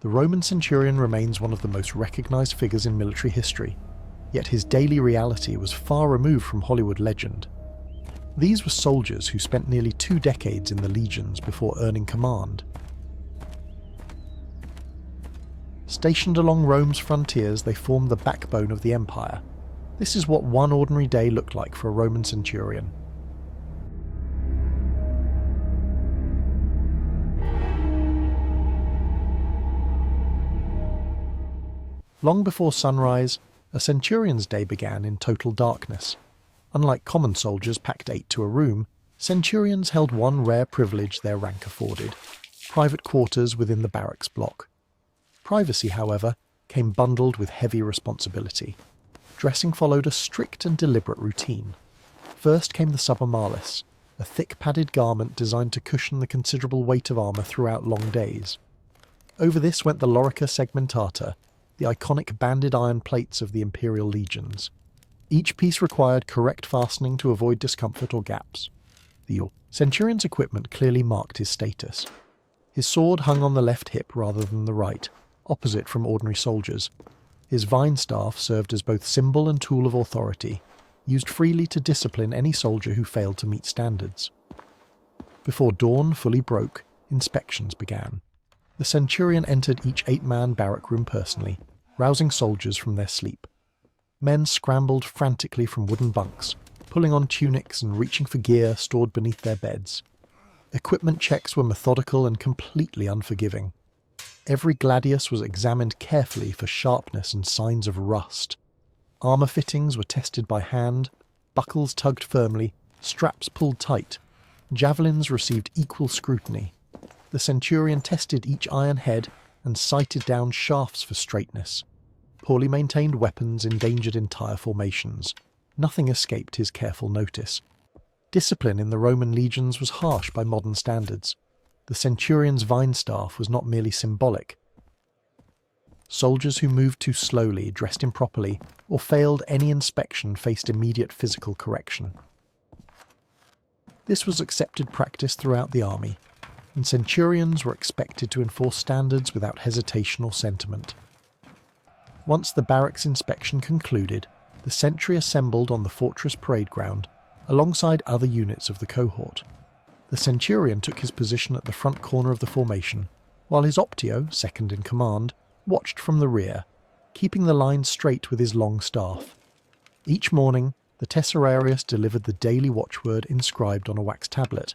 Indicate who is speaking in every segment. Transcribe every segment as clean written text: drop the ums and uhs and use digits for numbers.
Speaker 1: the Roman centurion remains one of the most recognized figures in military history, yet his daily reality was far removed from Hollywood legend. These were soldiers who spent nearly 2 decades in the legions before earning command. Stationed along Rome's frontiers, they formed the backbone of the empire. This is what one ordinary day looked like for a Roman centurion. Long before sunrise, a centurion's day began in total darkness. Unlike common soldiers packed 8 to a room, centurions held one rare privilege their rank afforded: private quarters within the barracks block. Privacy, however, came bundled with heavy responsibility. Dressing followed a strict and deliberate routine. First came the subormalis, a thick padded garment designed to cushion the considerable weight of armour throughout long days. Over this went the lorica segmentata, the iconic banded iron plates of the imperial legions. Each piece required correct fastening to avoid discomfort or gaps. The centurion's equipment clearly marked his status. His sword hung on the left hip rather than the right, opposite from ordinary soldiers. His vine staff served as both symbol and tool of authority, used freely to discipline any soldier who failed to meet standards. Before dawn fully broke, inspections began. The centurion entered each 8-man barrack room personally, rousing soldiers from their sleep. Men scrambled frantically from wooden bunks, pulling on tunics and reaching for gear stored beneath their beds. Equipment checks were methodical and completely unforgiving. Every gladius was examined carefully for sharpness and signs of rust. Armour fittings were tested by hand, buckles tugged firmly, straps pulled tight. Javelins received equal scrutiny. The centurion tested each iron head and sighted down shafts for straightness. Poorly maintained weapons endangered entire formations. Nothing escaped his careful notice. Discipline in the Roman legions was harsh by modern standards. The centurion's vine staff was not merely symbolic. Soldiers who moved too slowly, dressed improperly, or failed any inspection faced immediate physical correction. This was accepted practice throughout the army, and centurions were expected to enforce standards without hesitation or sentiment. Once the barracks inspection concluded, the sentry assembled on the fortress parade ground, alongside other units of the cohort. The centurion took his position at the front corner of the formation, while his optio, second in command, watched from the rear, keeping the line straight with his long staff. Each morning, the tesserarius delivered the daily watchword inscribed on a wax tablet.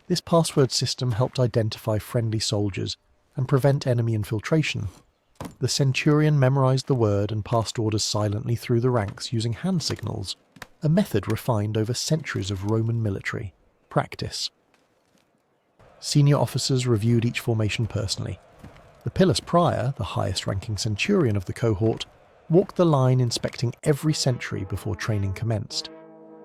Speaker 1: This password system helped identify friendly soldiers and prevent enemy infiltration. The centurion memorized the word and passed orders silently through the ranks using hand signals, a method refined over centuries of Roman military practice. Senior officers reviewed each formation personally. The pilus prior, the highest-ranking centurion of the cohort, walked the line inspecting every sentry before training commenced.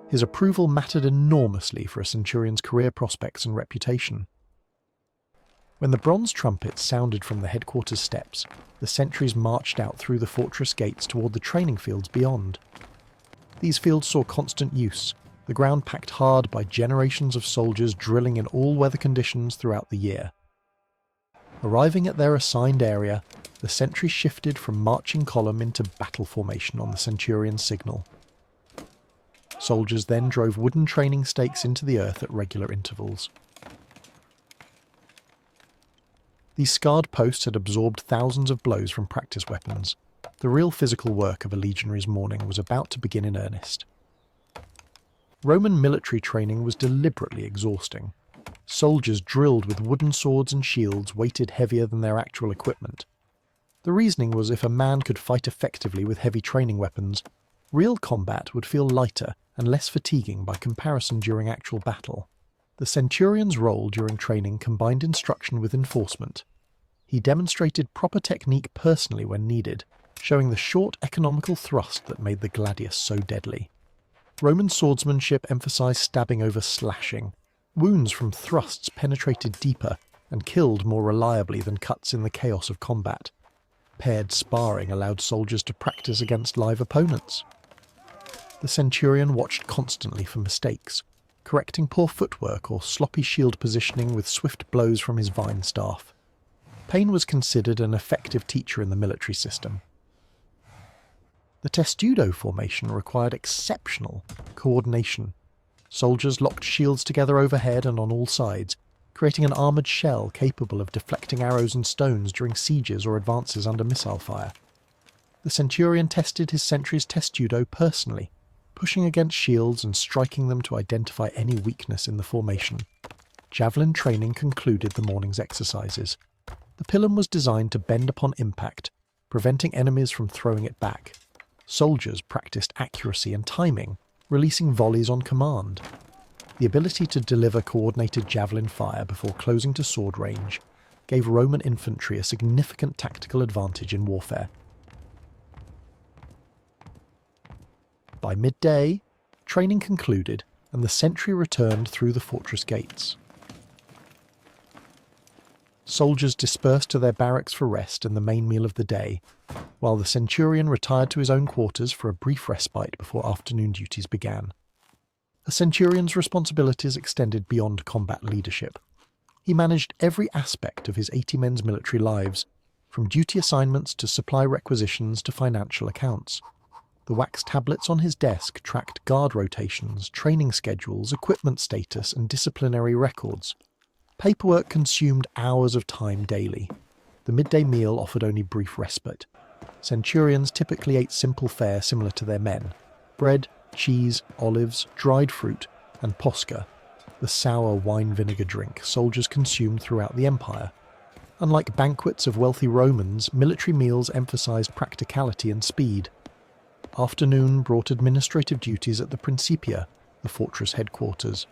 Speaker 1: His approval mattered enormously for a centurion's career prospects and reputation. When the bronze trumpets sounded from the headquarters steps, the sentries marched out through the fortress gates toward the training fields beyond. These fields saw constant use, the ground packed hard by generations of soldiers drilling in all weather conditions throughout the year. Arriving at their assigned area, the sentry shifted from marching column into battle formation on the centurion's signal. Soldiers then drove wooden training stakes into the earth at regular intervals. These scarred posts had absorbed thousands of blows from practice weapons. The real physical work of a legionary's morning was about to begin in earnest. Roman military training was deliberately exhausting. Soldiers drilled with wooden swords and shields weighted heavier than their actual equipment. The reasoning was if a man could fight effectively with heavy training weapons, real combat would feel lighter and less fatiguing by comparison during actual battle. The centurion's role during training combined instruction with enforcement. He demonstrated proper technique personally when needed, showing the short economical thrust that made the gladius so deadly. Roman swordsmanship emphasized stabbing over slashing. Wounds from thrusts penetrated deeper and killed more reliably than cuts in the chaos of combat. Paired sparring allowed soldiers to practice against live opponents. The centurion watched constantly for mistakes, correcting poor footwork or sloppy shield positioning with swift blows from his vine staff. Pain was considered an effective teacher in the military system. The testudo formation required exceptional coordination. Soldiers locked shields together overhead and on all sides, creating an armoured shell capable of deflecting arrows and stones during sieges or advances under missile fire. The Centurion tested his sentries' testudo personally, pushing against shields and striking them to identify any weakness in the formation. Javelin training concluded the morning's exercises. The pilum was designed to bend upon impact, preventing enemies from throwing it back. Soldiers practiced accuracy and timing, releasing volleys on command. The ability to deliver coordinated javelin fire before closing to sword range gave Roman infantry a significant tactical advantage in warfare. By midday, training concluded and the sentry returned through the fortress gates. Soldiers dispersed to their barracks for rest and the main meal of the day, while the Centurion retired to his own quarters for a brief respite before afternoon duties began. A Centurion's responsibilities extended beyond combat leadership. He managed every aspect of his 80 men's military lives, from duty assignments to supply requisitions to financial accounts. The wax tablets on his desk tracked guard rotations, training schedules, equipment status, and disciplinary records. Paperwork consumed hours of time daily. The midday meal offered only brief respite. Centurions typically ate simple fare similar to their men: bread, cheese, olives, dried fruit, and posca, the sour wine vinegar drink soldiers consumed throughout the empire. Unlike banquets of wealthy Romans, military meals emphasized practicality and speed. Afternoon brought administrative duties at the Principia, the fortress headquarters.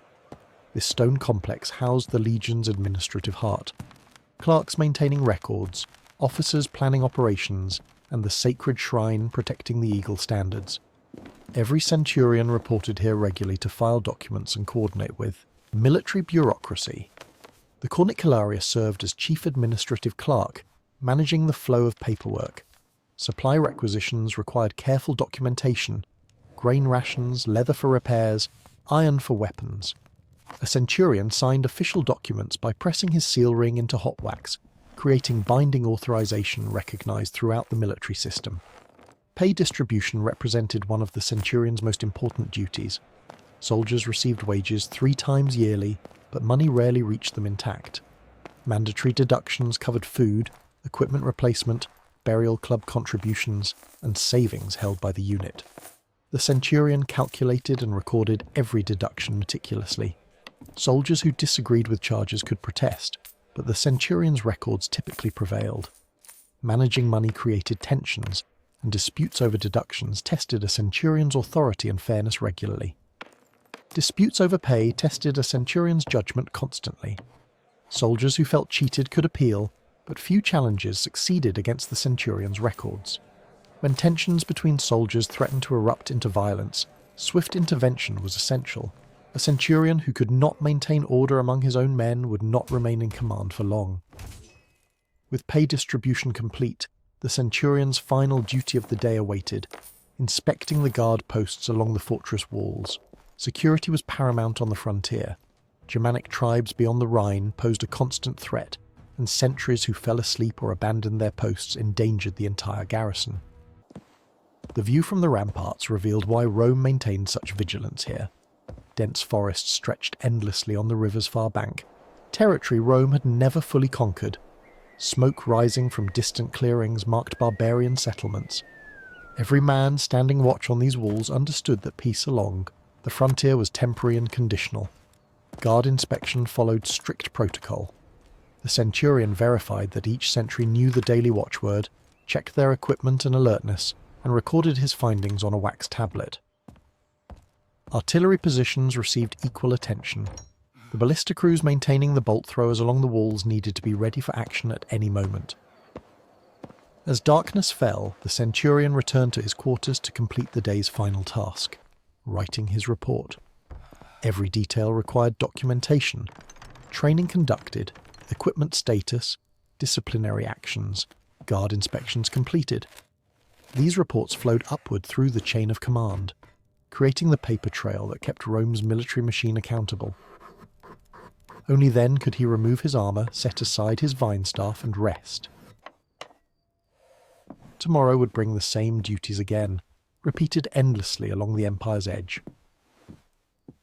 Speaker 1: This stone complex housed the legion's administrative heart. Clerks maintaining records, officers planning operations, and the sacred shrine protecting the eagle standards. Every centurion reported here regularly to file documents and coordinate with. Military bureaucracy. The cornicularia served as chief administrative clerk, managing the flow of paperwork. Supply requisitions required careful documentation: grain rations, leather for repairs, iron for weapons. A centurion signed official documents by pressing his seal ring into hot wax, creating binding authorization recognized throughout the military system. Pay distribution represented one of the centurion's most important duties. Soldiers received wages 3 times yearly, but money rarely reached them intact. Mandatory deductions covered food, equipment replacement, burial club contributions, and savings held by the unit. The centurion calculated and recorded every deduction meticulously. Soldiers who disagreed with charges could protest, but the centurion's records typically prevailed. Managing money created tensions, and disputes over deductions tested a centurion's authority and fairness regularly. Disputes over pay tested a centurion's judgment constantly. Soldiers who felt cheated could appeal, but few challenges succeeded against the centurion's records. When tensions between soldiers threatened to erupt into violence, swift intervention was essential. A centurion who could not maintain order among his own men would not remain in command for long. With pay distribution complete, the centurion's final duty of the day awaited: inspecting the guard posts along the fortress walls. Security was paramount on the frontier. Germanic tribes beyond the Rhine posed a constant threat, and sentries who fell asleep or abandoned their posts endangered the entire garrison. The view from the ramparts revealed why Rome maintained such vigilance here. Dense forests stretched endlessly on the river's far bank, territory Rome had never fully conquered. Smoke rising from distant clearings marked barbarian settlements. Every man standing watch on these walls understood that peace along the frontier was temporary and conditional. Guard inspection followed strict protocol. The centurion verified that each sentry knew the daily watchword, checked their equipment and alertness, and recorded his findings on a wax tablet. Artillery positions received equal attention. The ballista crews maintaining the bolt throwers along the walls needed to be ready for action at any moment. As darkness fell, the centurion returned to his quarters to complete the day's final task: writing his report. Every detail required documentation: training conducted, equipment status, disciplinary actions, guard inspections completed. These reports flowed upward through the chain of command, creating the paper trail that kept Rome's military machine accountable. Only then could he remove his armour, set aside his vine staff, and rest. Tomorrow would bring the same duties again, repeated endlessly along the Empire's edge.